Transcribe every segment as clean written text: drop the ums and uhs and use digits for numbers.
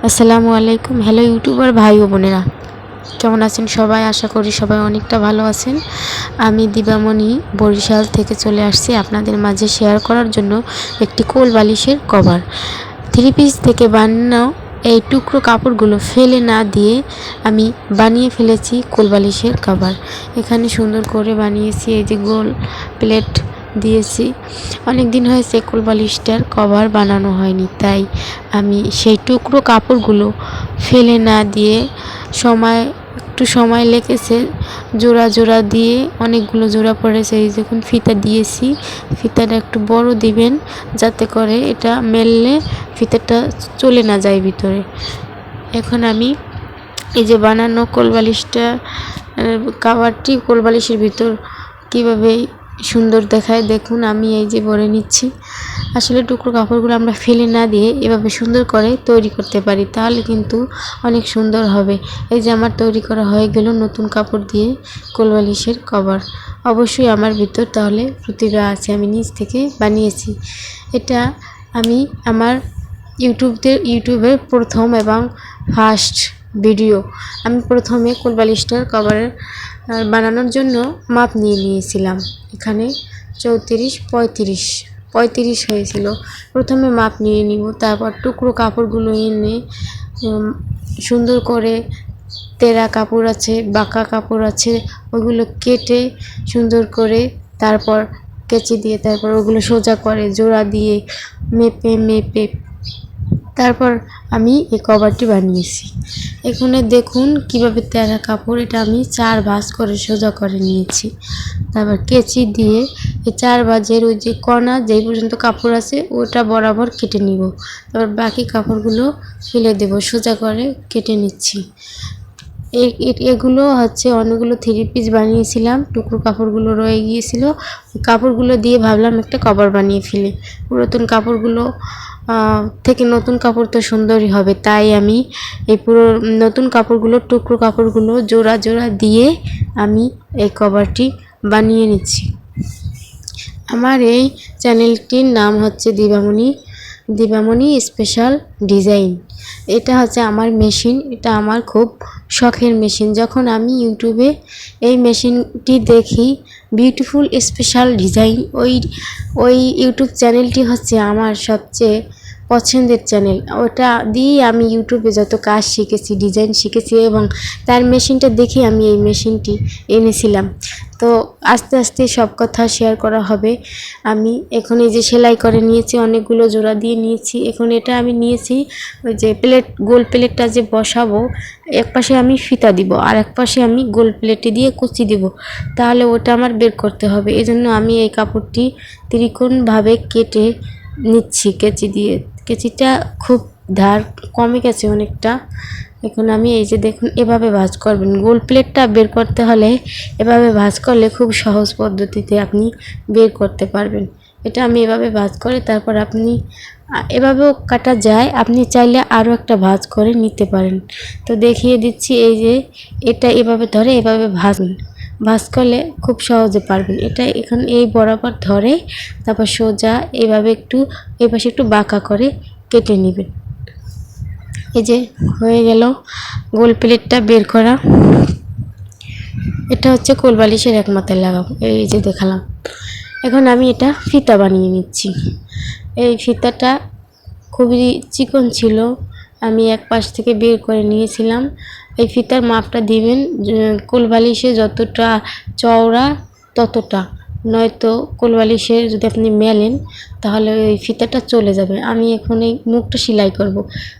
আসসালামু আলাইকুম। Hello YouTuber ভাই ও বোনেরা, কেমন আছেন সবাই? আশা করি সবাই অনেকটা ভালো আছেন। আমি দিবামণি বরিশাল থেকে চলে আসছি আপনাদের মাঝে শেয়ার করার জন্য একটি কোল বালিশের কভার। 3 পিস থেকে বানানো এই টুকরো কাপড়গুলো ফেলে না দিয়ে আমি বানিয়ে ফেলেছি কোল বালিশের কভার। এখানে সুন্দর করে বানিয়েছি, এই যে গোল প্লেট দিয়েছি। অনেক দিন হয়েছে কোল বালিশটার কভার বানানো হয়নি, তাই আমি সেই টুকরো কাপড়গুলো ফেলে না দিয়ে একটু সময় লেগেছে জোড়া জোড়া দিয়ে, অনেকগুলো জোড়া পড়েছে। এই যখন ফিতা দিয়েছি, ফিতাটা একটু বড় দিবেন যাতে করে এটা মেললে ফিতাটা চলে না যায় ভিতরে। এখন আমি এই যে বানানো কোলবালিশটা কাভারটি কোলবালিশের ভিতর কীভাবে সুন্দর দেখায় দেখুন। আমি এই যে ভরে নিচ্ছি। আসলে টুকরো কাপড়গুলো আমরা ফেলে না দিয়ে এভাবে সুন্দর করে তৈরি করতে পারি, তাহলে কিন্তু অনেক সুন্দর হবে। এই যে আমার তৈরি করা হয়ে গেল নতুন কাপড় দিয়ে কোলবালিশের কভার। অবশ্যই আমার ভিতর তাহলে প্রতিভা আছে, আমি নিজ থেকে বানিয়েছি। এটা আমি আমার ইউটিউবের প্রথম এবং ফার্স্ট ভিডিও। আমি প্রথমে কোলবালিশটার কভার বানানোর জন্য মাপ নিয়েছিলাম। এখানে 34-35 হয়েছিল। প্রথমে মাপ নিয়ে নিব, তারপর টুকরো কাপড়গুলো এনে সুন্দর করে তেরা কাপড় আছে, বাঁকা কাপড় আছে, ওগুলো কেটে সুন্দর করে তারপর কেচি দিয়ে তারপর ওগুলো সোজা করে জোড়া দিয়ে মেপে তারপর আমি এই কভারটি বানিয়েছি। এখানে দেখুন কিভাবে তেরা কাপড়, এটা আমি 4 ভাঁজ করে সোজা করে নিয়েছি। তারপর কেচি দিয়ে এই 4 ভাঁজের ওই যে কণা যেই পর্যন্ত কাপড় আছে ওটা বরাবর কেটে নিব। তারপর বাকি কাপড়গুলো ফেলে দেব, সোজা করে কেটে নিচ্ছি। এগুলো হচ্ছে অনেকগুলো 3 পিস বানিয়েছিলাম, টুকরো কাপড়গুলো রয়ে গিয়েছিল। কাপড়গুলো দিয়ে ভাবলাম একটা কভার বানিয়ে ফেলি। পুরাতন কাপড়গুলো থেকে নতুন কাপড় তো সুন্দরই হবে, তাই আমি এই পুরো নতুন কাপড়গুলো টুকরো কাপড়গুলো জোড়া জোড়া দিয়ে আমি এই কভারটি বানিয়ে নিচ্ছি। আমার এই চ্যানেলটির নাম হচ্ছে দিবামণি স্পেশাল ডিজাইন। এটা হচ্ছে আমার মেশিন, এটা আমার খুব শখের মেশিন। যখন আমি ইউটিউবে এই মেশিনটি দেখি, বিউটিফুল স্পেশাল ডিজাইন, ওই ইউটিউব চ্যানেলটি হচ্ছে আমার সবচেয়ে পছন্দের চ্যানেল। ওটা দিয়েই আমি ইউটিউবে যত কাজ শিখেছি, ডিজাইন শিখেছি, এবং তার মেশিনটা দেখে আমি এই মেশিনটি এনেছিলাম। তো আস্তে আস্তে সব কথা শেয়ার করা হবে। আমি এখন এই যে সেলাই করে নিয়েছি, অনেকগুলো জোড়া দিয়ে নিয়েছি। এখন এটা আমি নিয়েছি ওই যে গোল প্লেটটা যে বসাবো, এক পাশে আমি ফিতা দিব আর এক পাশে আমি গোল প্লেটে দিয়ে কুচি দিব, তাহলে ওটা আমার বের করতে হবে। এজন্য আমি এই কাপড়টি ত্রিকোণভাবে কেটে নিচ্ছি কেচি দিয়ে। কেচিটা খুব ধার কমে গেছে অনেকটা। এখন আমি এই যে দেখুন এভাবে ভাঁজ করবেন। গোল প্লেটটা বের করতে হলে এভাবে ভাঁজ করলে খুব সহজ পদ্ধতিতে আপনি বের করতে পারবেন। এটা আমি এভাবে ভাঁজ করে তারপর আপনি এভাবেও কাটা যায়, আপনি চাইলে আরও একটা ভাঁজ করে নিতে পারেন। তো দেখিয়ে দিচ্ছি, এই যে এটা এভাবে ধরে এভাবে ভাঁজ করলে খুব সহজে পারবেন। এটা এখন এই বরাবর ধরে তারপর সোজা এইভাবে একটু এই পাশে একটু বাঁকা করে কেটে নেবেন। এই যে হয়ে গেল গোল প্লেটটা বের করা। এটা হচ্ছে কোলবালিশের এক মাথায় লাগাবো, এই যে দেখালাম। এখন আমি এটা ফিতা বানিয়ে নিচ্ছি। এই ফিতাটা খুবই চিকন ছিল, আমি এক পাশ থেকে বের করে নিয়েছিলাম। এই ফিতার মাপটা দিবেন কোলবালিশে যতটা চওড়া ততটা, নয়তো কোলবালিশের যদি আপনি মেলেন তাহলে ওই ফিতাটা চলে যাবে। আমি এখন এই মুখটা সেলাই করব।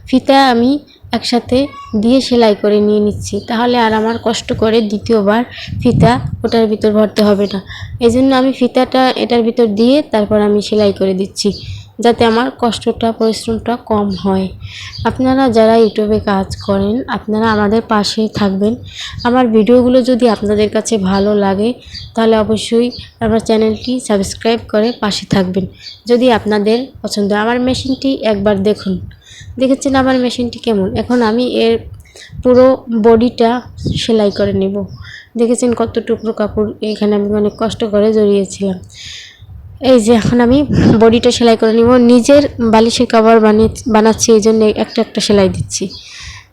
ফিতা আমি একসাথে দিয়ে সেলাই করে নিয়ে নিচ্ছি, তাহলে আর আমার কষ্ট করে দ্বিতীয়বার ফিতা ওটার ভিতর ভরতে হবে না। এই জন্য আমি ফিতাটা এটার ভিতর দিয়ে তারপর আমি সেলাই করে দিচ্ছি, যাতে আমার কষ্টটা পরিশ্রমটা কম হয়। আপনারা যারা ইউটিউবে কাজ করেন আপনারা আমাদের পাশে থাকবেন। আমার ভিডিওগুলো যদি আপনাদের কাছে ভালো লাগে তাহলে অবশ্যই আমার চ্যানেলটি সাবস্ক্রাইব করে পাশে থাকবেন। যদি আপনাদের পছন্দ, আমার মেশিনটি একবার দেখেছেন আমার মেশিনটি কেমন। এখন আমি এর পুরো বডিটা সেলাই করে নেব। দেখেছেন কত টুকরো কাপড় এখানে আমি অনেক কষ্ট করে জড়িয়েছিলাম। এই যে এখন আমি বডিটা সেলাই করে নিব। নিজের বালিশের কভার বানাচ্ছি, এই জন্য একটা একটা সেলাই দিচ্ছি,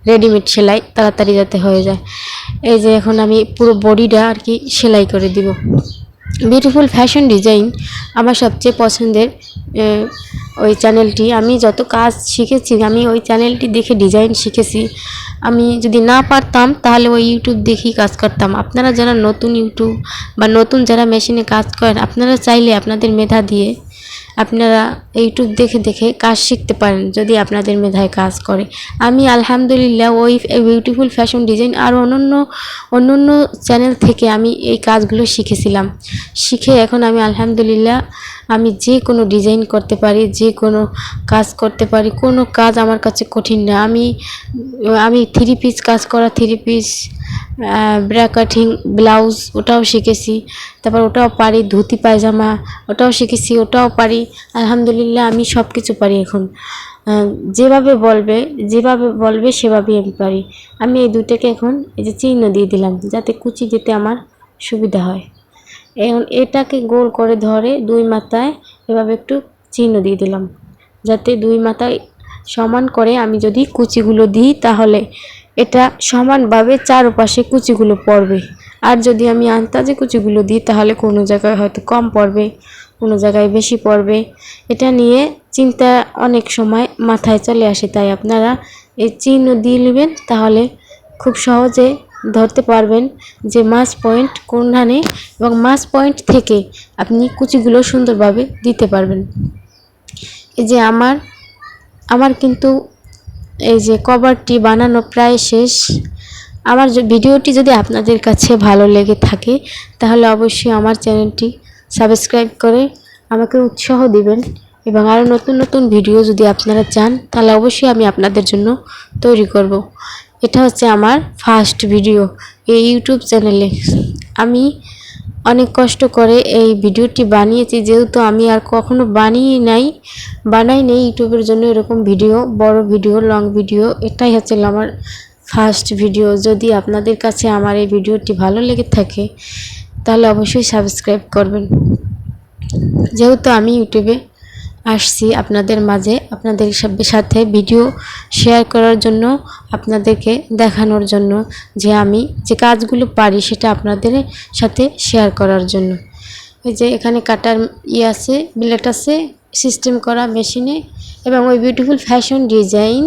রেডিমেড সেলাই তাড়াতাড়ি যাতে হয়ে যায়। এই যে এখন আমি পুরো বডিটা আর কি সেলাই করে দিব। বিউটিফুল ফ্যাশন ডিজাইন আমার সবচেয়ে পছন্দের ওই চ্যানেলটি। আমি যত কাজ শিখেছি আমি ওই চ্যানেলটি দেখে ডিজাইন শিখেছি। আমি যদি না পারতাম তাহলে ওই ইউটিউব দেখেই কাজ করতাম। আপনারা যারা নতুন ইউটিউব বা নতুন যারা মেশিনে কাজ করেন, আপনারা চাইলে আপনাদের মেধা দিয়ে আপনারা ইউটিউব দেখে দেখে কাজ শিখতে পারেন যদি আপনাদের মেধায় কাজ করে। আমি আলহামদুলিল্লাহ ওই বিউটিফুল ফ্যাশন ডিজাইন আর অন্য চ্যানেল থেকে আমি এই কাজগুলো শিখেছিলাম। শিখে এখন আমি আলহামদুলিল্লাহ আমি যে কোনো ডিজাইন করতে পারি, যে কোনো কাজ করতে পারি। কোনো কাজ আমার কাছে কঠিন না। আমি থ্রি পিস কাজ করা, three piece bra cutting blouse ওটাও শিখেছি। তারপর ওটাও পারি, ধুতি পায়জামা ওটাও শিখেছি, ওটাও পারি। আলহামদুলিল্লাহ আমি সব কিছু পারি এখন। যেভাবে বলবে সেভাবেই আমি পারি। আমি এই দুটোকে এখন এই যে চিহ্ন দিয়ে দিলাম যাতে কুচি দিতে আমার সুবিধা হয়। এখন এটাকে গোল করে ধরে দুই মাথায় এভাবে একটু চিহ্ন দিয়ে দিলাম যাতে দুই মাথায় সমান করে আমি যদি কুচিগুলো দিই তাহলে এটা সমানভাবে চারপাশে কুচিগুলো পড়বে। আর যদি আমি আন্দাজে কুচিগুলো দিই তাহলে কোনো জায়গায় হয়তো কম পড়বে, কোনো জায়গায় বেশি পড়বে। এটা নিয়ে চিন্তা অনেক সময় মাথায় চলে আসে। তাই আপনারা এই চিহ্ন দিয়ে নেবেন, তাহলে খুব সহজে ধরতে পারবেন যে মাছ পয়েন্ট কোনখানে, এবং মাছ পয়েন্ট থেকে আপনি কুচিগুলো সুন্দরভাবে দিতে পারবেন। এই যে আমার কিন্তু এই যে কভারটি বানানো প্রায় শেষ। আমার ভিডিওটি যদি আপনাদের কাছে ভালো লেগে থাকে তাহলে অবশ্যই আমার চ্যানেলটি সাবস্ক্রাইব করে আমাকে উৎসাহ দিবেন, এবং আরও নতুন নতুন ভিডিও যদি আপনারা চান তাহলে অবশ্যই আমি আপনাদের জন্য তৈরি করব। এটা হচ্ছে আমার ফার্স্ট ভিডিও এই ইউটিউব চ্যানেলে। আমি অনেক কষ্ট করে এই ভিডিওটি বানিয়েছি, যেহেতু আমি আর কখনো বানাই নেই ইউটিউবের জন্য এরকম ভিডিও, বড় ভিডিও, লং ভিডিও। এটাই হচ্ছে আমার ফার্স্ট ভিডিও। যদি আপনাদের কাছে আমার এই ভিডিওটি ভালো লেগে থাকে তাহলে অবশ্যই সাবস্ক্রাইব করবেন। যেহেতু আমি ইউটিউবে আসছি আপনাদের মাঝে, আপনাদের সাথে ভিডিও শেয়ার করার জন্য, আপনাদেরকে দেখানোর জন্য যে আমি যে কাজগুলো পারি সেটা আপনাদের সাথে শেয়ার করার জন্য। এই যে এখানে কাটার আছে, ব্লেড আছে, সিস্টেম করা মেশিনে, এবং ওই বিউটিফুল ফ্যাশন ডিজাইন